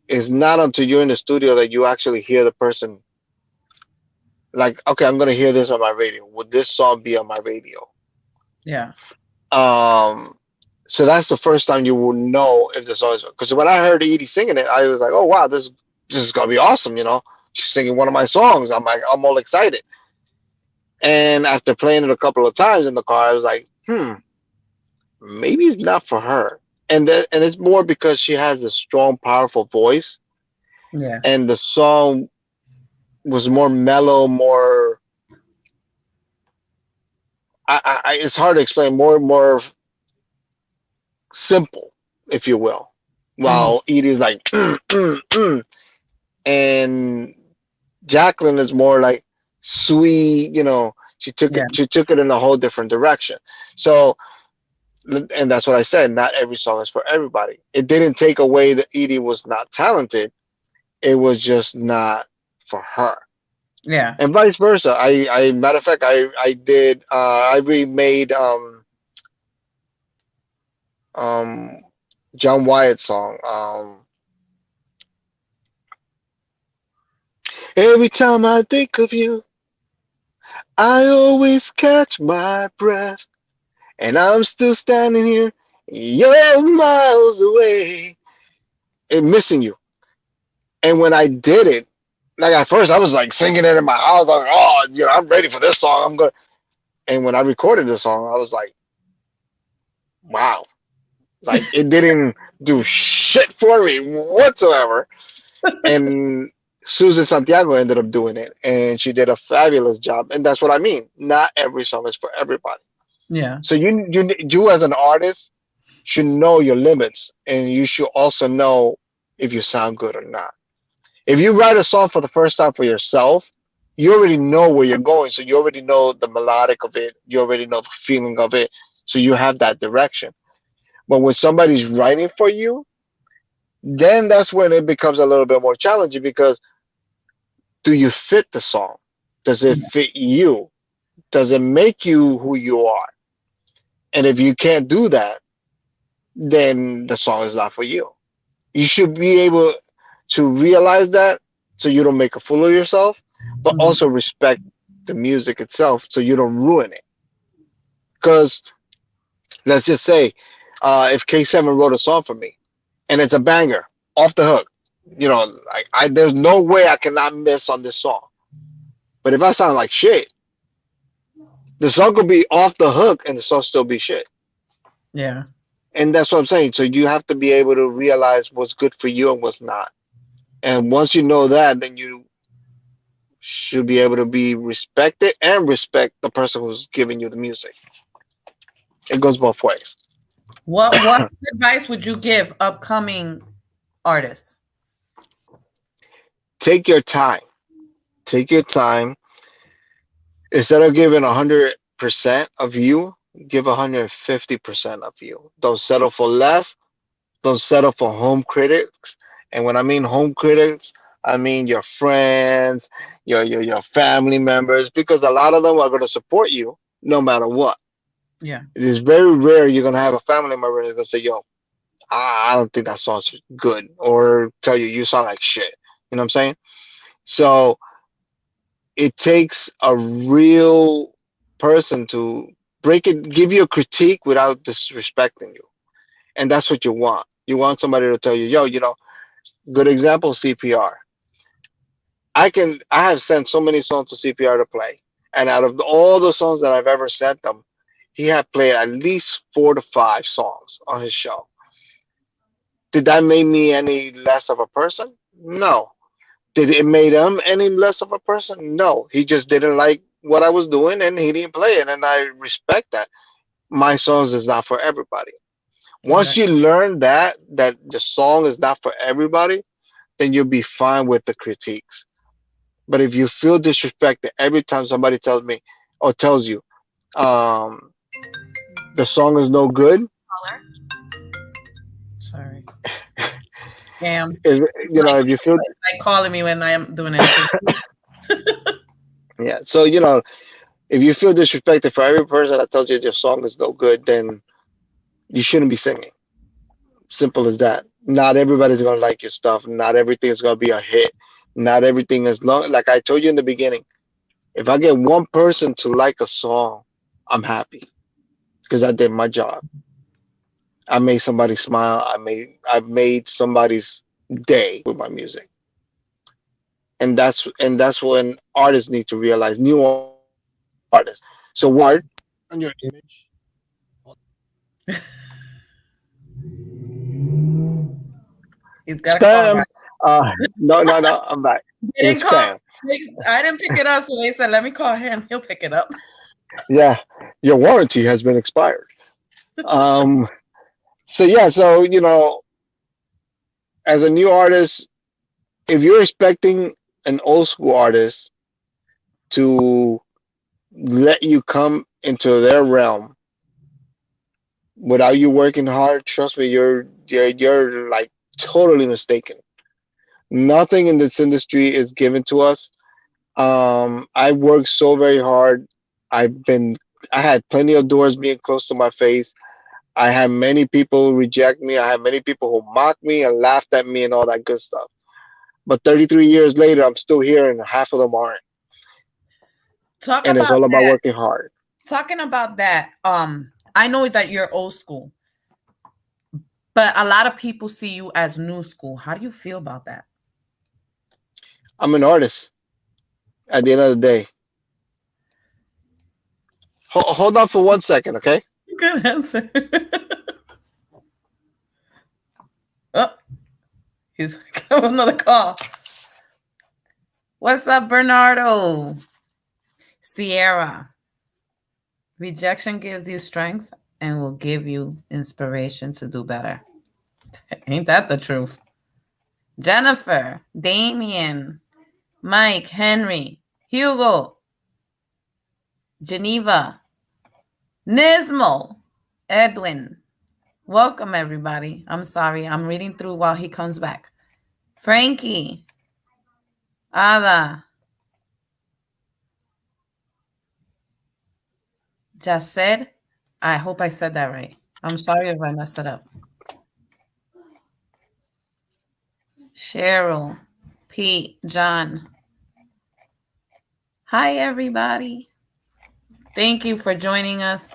it's not until you're in the studio that you actually hear the person Like, okay, I'm gonna hear this on my radio. Would this song be on my radio? Yeah. Um, so that's the first time you will know if the song is, because when I heard Edie singing it, I was like, oh wow, this is gonna be awesome, you know. She's singing one of my songs. I'm like, I'm all excited. And after playing it a couple of times in the car, I was like, maybe it's not for her. And it's more because she has a strong, powerful voice, Yeah. and the song was more mellow, more. It's hard to explain. More simple, if you will. While Edie's like, and Jacqueline is more like sweet. You know, she took Yeah. it. She took it in a whole different direction. So, and that's what I said. Not every song is for everybody. It didn't take away that Edie was not talented. It was just not for her. Yeah. And vice versa. I matter of fact, I did. I remade um John Wyatt's song. Every time I think of you, I always catch my breath, and I'm still standing here, you're miles away, and missing you. And when I did it, like at first I was like singing it in my house, like, oh, you know, I'm ready for this song. I'm good. And when I recorded the song, I was like, wow, like it didn't do shit for me whatsoever. And Susan Santiago ended up doing it, and she did a fabulous job. And that's what I mean. Not every song is for everybody. Yeah. So you as an artist should know your limits, and you should also know if you sound good or not. If you write a song for the first time for yourself, you already know where you're going. So you already know the melodic of it. You already know the feeling of it. So you have that direction. But when somebody's writing for you, then that's when it becomes a little bit more challenging, because do you fit the song? Does it fit you? Does it make you who you are? And if you can't do that, then the song is not for you. You should be able to realize that, so you don't make a fool of yourself, but also respect the music itself so you don't ruin it. Because let's just say, if K7 wrote a song for me and it's a banger, off the hook, you know, there's no way I cannot miss on this song. But if I sound like shit, the song could be off the hook and the song still be shit. Yeah. And that's what I'm saying. So you have to be able to realize what's good for you and what's not. And once you know that, then you should be able to be respected and respect the person who's giving you the music. It goes both ways. What advice would you give upcoming artists? Take your time. Take your time. Instead of giving 100% of you, give 150% of you. Don't settle for less. Don't settle for home critics. And when I mean home critics, I mean your friends, your family members, because a lot of them are going to support you no matter what. Yeah. It is very rare you're going to have a family member that's going to say, yo, I don't think that song's good, or tell you sound like shit. You know what I'm saying? So it takes a real person to break it, give you a critique without disrespecting you. And that's what you want. You want somebody to tell you, yo, you know, good example, CPR. I have sent so many songs to CPR to play. And out of all the songs that I've ever sent them, he had played at least 4 to 5 songs on his show. Did that make me any less of a person? No. Did it make him any less of a person? No. He just didn't like what I was doing and he didn't play it. And I respect that. My songs is not for everybody. Once you learn that the song is not for everybody, then you'll be fine with the critiques. But if you feel disrespected every time somebody tells me or tells you the song is no good, Sorry. Damn. you know, if you feel like calling me when I am doing it. yeah, so you know, if you feel disrespected for every person that tells you your song is no good, then you shouldn't be singing. Simple as that. Not everybody's gonna like your stuff. Not everything is gonna be a hit. Not everything is long. Like I told you in the beginning, If I get one person to like a song, I'm happy because I did my job. I made somebody smile. I've made somebody's day with my music. And that's when artists need to realize, new artists. So what on your image? He's got a call Spam. back. No, I'm back. They It didn't was call. spam. I didn't pick it up, so they said, "Let me call him. He'll pick it up." Yeah, your warranty has been expired. Um, so yeah, so as a new artist, if you're expecting an old school artist to let you come into their realm without you working hard, trust me, you're like totally mistaken. Nothing in this industry is given to us. I worked so very hard. I've been I had plenty of doors being closed to my face. I had many people reject me. I had many people who mocked me and laughed at me and all that good stuff. But 33 years later, I'm still here, and half of them aren't. Talk And it's about all about that. working hard. Talking about that. I know that you're old school, but a lot of people see you as new school. How do you feel about that? I'm an artist at the end of the day. Hold on for 1 second, okay? Good answer. Oh, he's got another call. What's up, Bernardo? Sierra. Rejection gives you strength and will give you inspiration to do better. Ain't that the truth? Jennifer, Damien, Mike, Henry, Hugo, Geneva, Nismo, Edwin. Welcome, everybody. I'm sorry. I'm reading through while he comes back. Frankie, Ada, just said. I hope I said that right. I'm sorry if I messed it up. Cheryl, Pete, John. Hi, everybody. Thank you for joining us.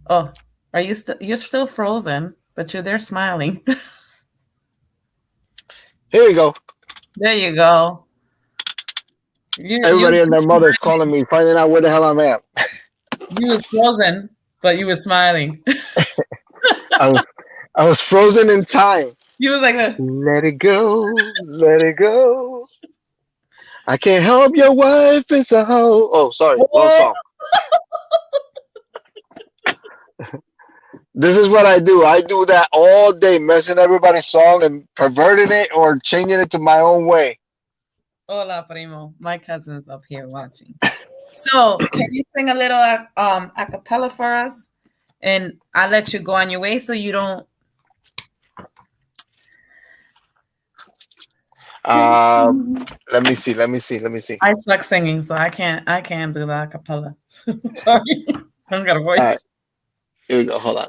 Oh, are you you're still frozen, but you're there smiling. Here we go. There you go. Everybody and their mother's calling me, finding out where the hell I'm at. You was frozen, but you were smiling. I was frozen in time. You was like, Let it go, let it go. I can't help your wife is a hoe. Oh, sorry, wrong song. This is what I do. I do that all day, messing everybody's song and perverting it or changing it to my own way. Hola, primo. My cousin's up here watching. So, can you sing a little a cappella for us? And I'll let you go on your way so you don't. Let me see. I suck singing, so I can't do the a cappella. Sorry, I don't got a voice. All right. Here we go. Hold on.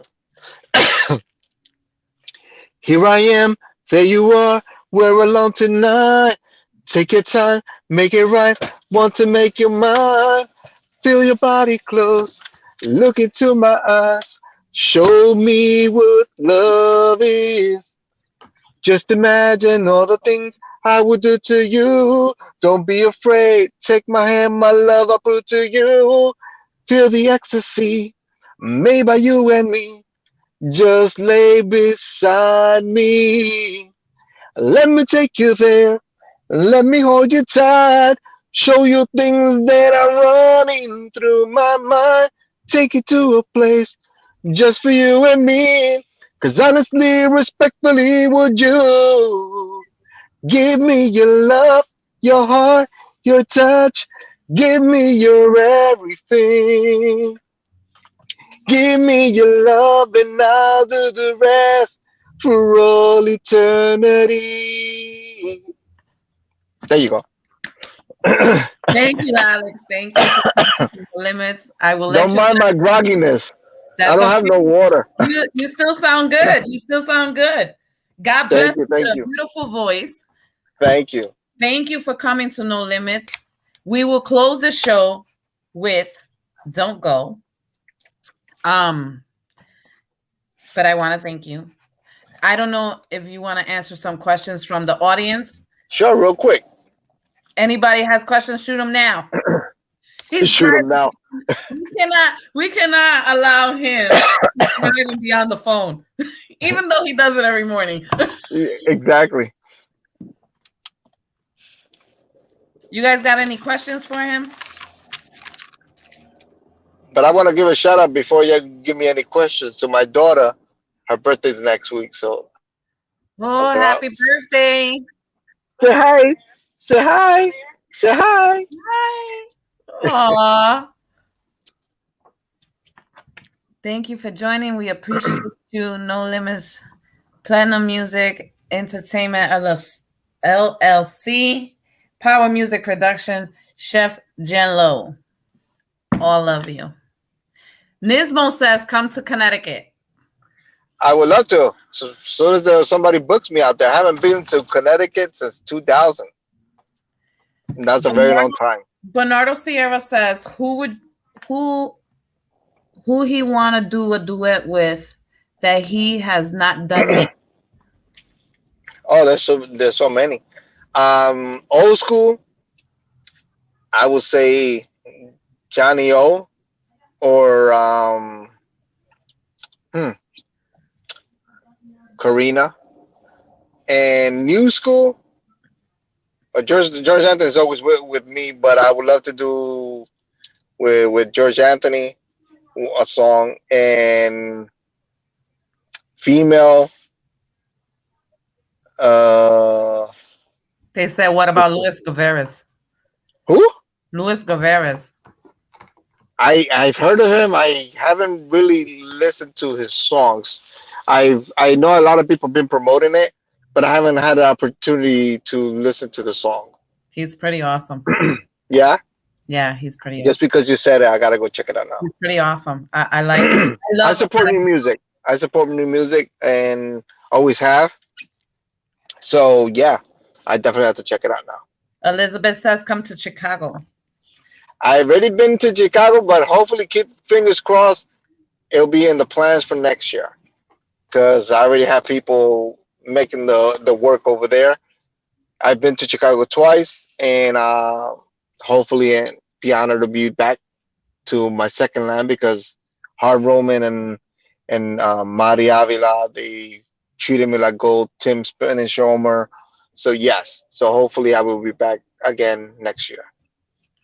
Here I am, there you are, we're alone tonight. Take your time, make it right, want to make you mine. Feel your body close, look into my eyes. Show me what love is. Just imagine all the things I would do to you. Don't be afraid, take my hand, my love, I'll prove to you. Feel the ecstasy made by you and me. Just lay beside me. Let me take you there. Let me hold you tight. Show you things that are running through my mind. Take you to a place just for you and me. 'Cause honestly, respectfully, would you give me your love, your heart, your touch? Give me your everything. Give me your love and I'll do the rest for all eternity. There you go. Thank you, Alex. Thank you for the limits. I will let Don't you mind know. my grogginess. That's I don't have no water. You still sound good. You still sound good. God bless Thank you. you. Thank With a you. beautiful voice. Thank you. Thank you for coming to No Limits. We will close the show with "Don't Go." But I want to thank you. I don't know if you want to answer some questions from the audience. Sure, real quick. Anybody has questions? Shoot them now. He's Shoot him now. We cannot allow him to even be on the phone, even though he does it every morning. Exactly. You guys got any questions for him? But I want to give a shout out before you give me any questions to my daughter. Her birthday's next week, so. Oh, happy birthday! Say hi. Say hi. Say hi. Hi. Aww. Thank you for joining. We appreciate you. No Limits Platinum Music Entertainment LLC, Power Music Production, Chef Jen Lowe. All of you. Nismo says, come to Connecticut. I would love to. So as soon as somebody books me out there, I haven't been to Connecticut since 2000. And that's a very long time. Bernardo Sierra says, who he want to do a duet with that he has not done yet? Oh, there's so many. Old school, I would say Johnny O or Karina. And new school, George Anthony is always with me, but I would love to do with George Anthony a song. And female, they said, what about Luis Guevara? who? Luis Guevara. I've heard of him. I haven't really listened to his songs. I know a lot of people have been promoting it, but I haven't had the opportunity to listen to the song. He's pretty awesome. Yeah? Yeah, he's pretty Just because you said it, I gotta go check it out now. He's pretty awesome. I like it. I support new music. I support new music and always have. So yeah, I definitely have to check it out now. Elizabeth says, come to Chicago. I've already been to Chicago, but hopefully keep fingers crossed it'll be in the plans for next year. Because I already have people making the work over there. I've been to Chicago twice, and hopefully be honored to be back to my second land, because Hard Roman and Mari Avila, they treated me like gold. Tim Spanish Homer. So yes, so hopefully I will be back again next year.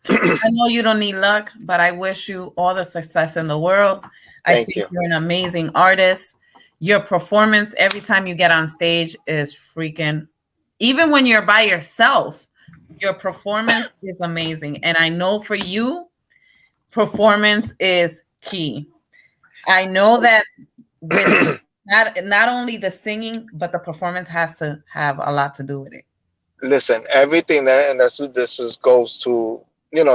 I know you don't need luck, but I wish you all the success in the world. I think you're an amazing artist. Your performance every time you get on stage is freaking, even when you're by yourself, your performance is amazing. And I know for you, performance is key. I know that with not only the singing, but the performance has to have a lot to do with it. Listen, everything this goes to,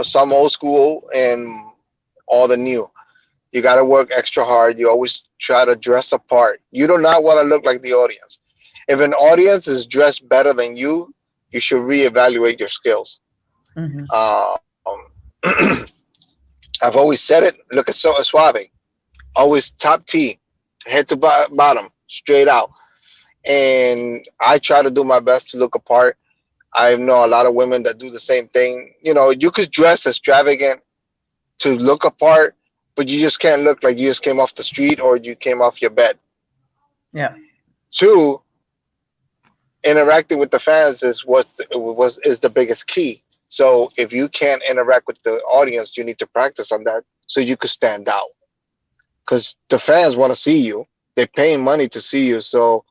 some old school and all the new. You got to work extra hard. You always try to dress apart. You do not want to look like the audience. If an audience is dressed better than you, you should reevaluate your skills. Mm-hmm. I've always said it. Look at Suave. Always top T, head to bottom, straight out. And I try to do my best to look apart. I know a lot of women that do the same thing. You could dress extravagant to look apart, but you just can't look like you just came off the street or you came off your bed. Yeah. 2, interacting with the fans is the biggest key. So if you can't interact with the audience, you need to practice on that so you could stand out. Because the fans want to see you. They're paying money to see you. So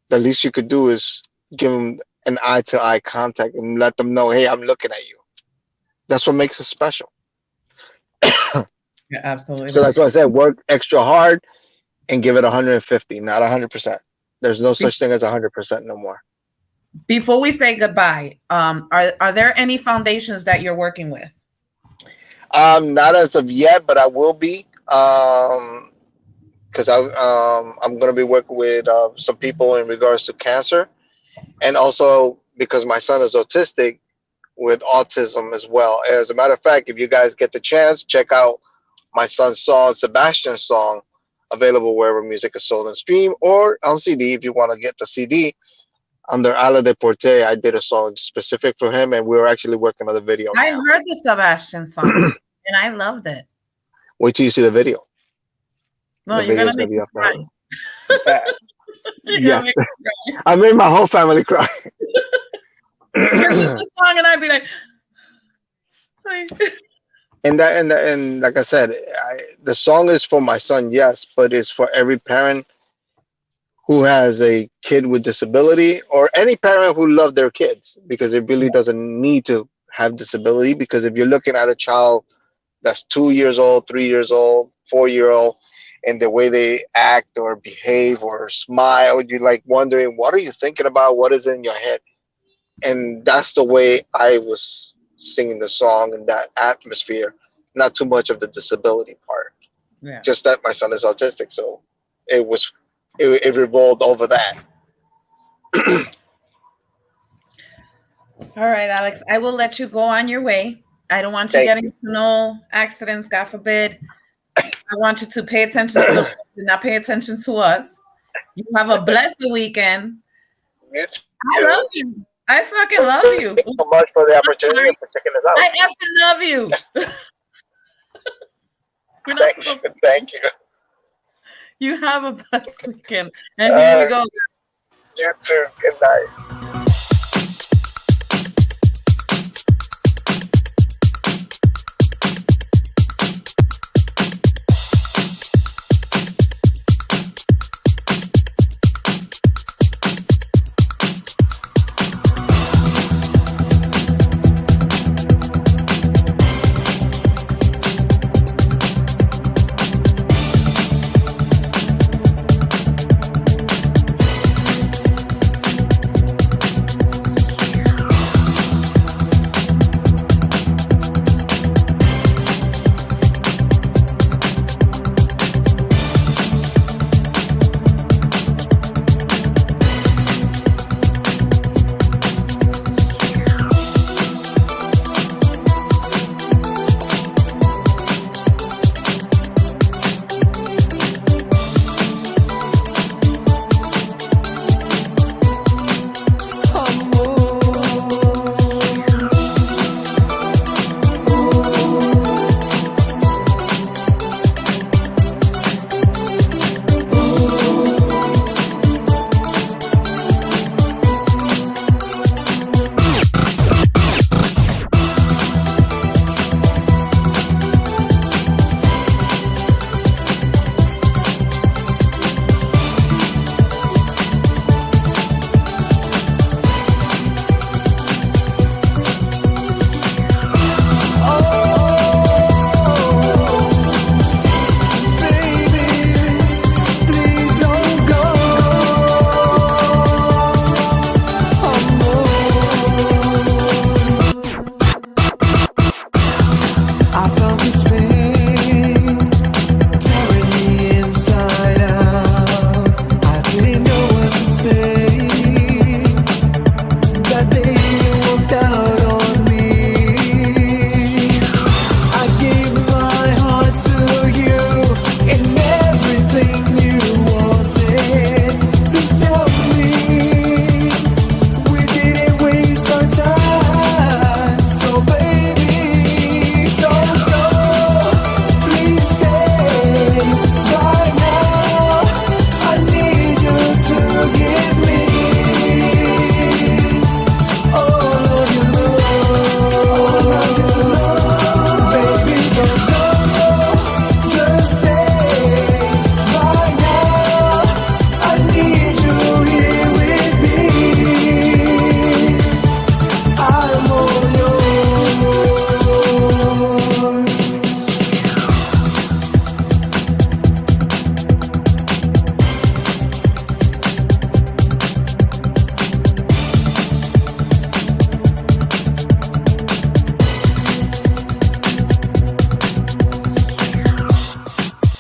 the least you could do is give them an eye-to-eye contact and let them know, hey, I'm looking at you. That's what makes it special. Yeah, absolutely. So that's why I said work extra hard and give it 150, not 100%. There's no such thing as 100% no more. Before we say goodbye, are there any foundations that you're working with? Not as of yet, but I will be. Because I'm going to be working with some people in regards to cancer. And also because my son is autistic, with autism as well. As a matter of fact, if you guys get the chance, check out my son's song, Sebastian's song, available wherever music is sold and stream, or on CD if you want to get the CD. Under Ala de Porte, I did a song specific for him, and we're actually working on the video I now. heard the Sebastian song and I loved it. Wait till you see the video. No, The you're gonna video's make gonna be me up cry. there. You're Yeah. gonna make me cry. I made my whole family cry. Because it's a song and I'd be like, And like I said, the song is for my son, yes, but it's for every parent who has a kid with disability, or any parent who love their kids, because it really doesn't need to have disability. Because if you're looking at a child that's 2 years old, 3 years old, 4-year-old, and the way they act or behave or smile, you're like wondering, what are you thinking about? What is in your head? And that's the way I was singing the song in that atmosphere. Not too much of the disability part. yeah. Just that my son is autistic, so it revolved over that. All right, Alex, I will let you go on your way. I don't want you Thank getting into no accidents, God forbid. I want you to pay attention to the world and not pay attention to us. You have a blessed weekend. I love you. I fucking love you. Thank you so much for the opportunity and for checking us out. I effing love you. We're not supposed to. Thank you. You have a blessed weekend. And here we go. You too. Good night.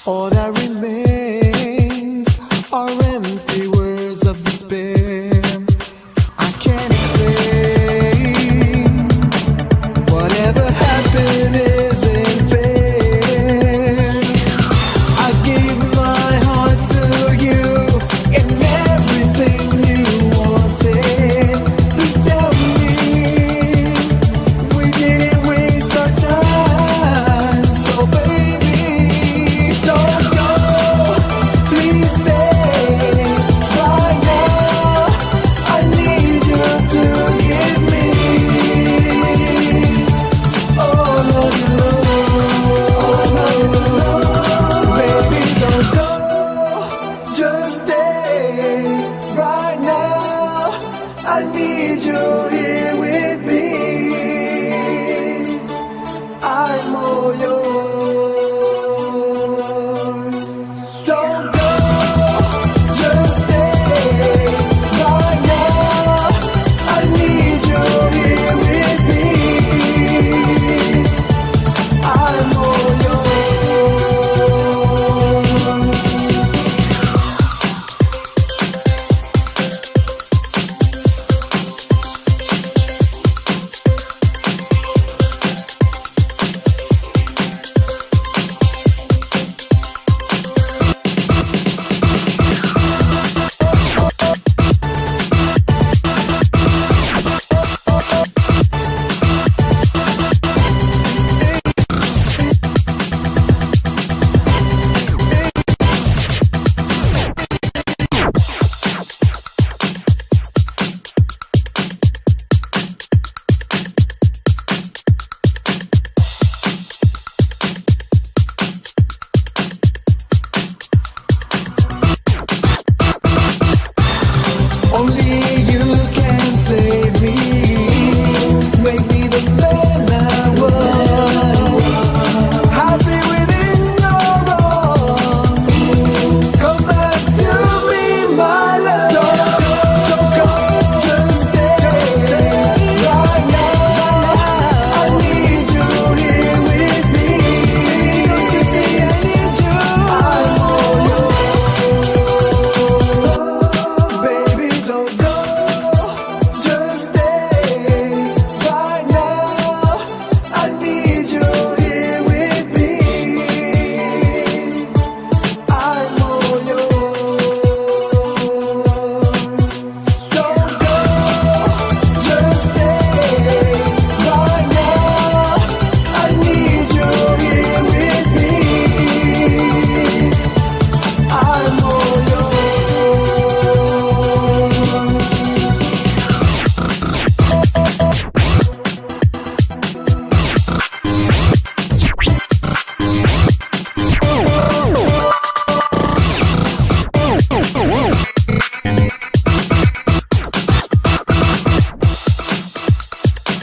All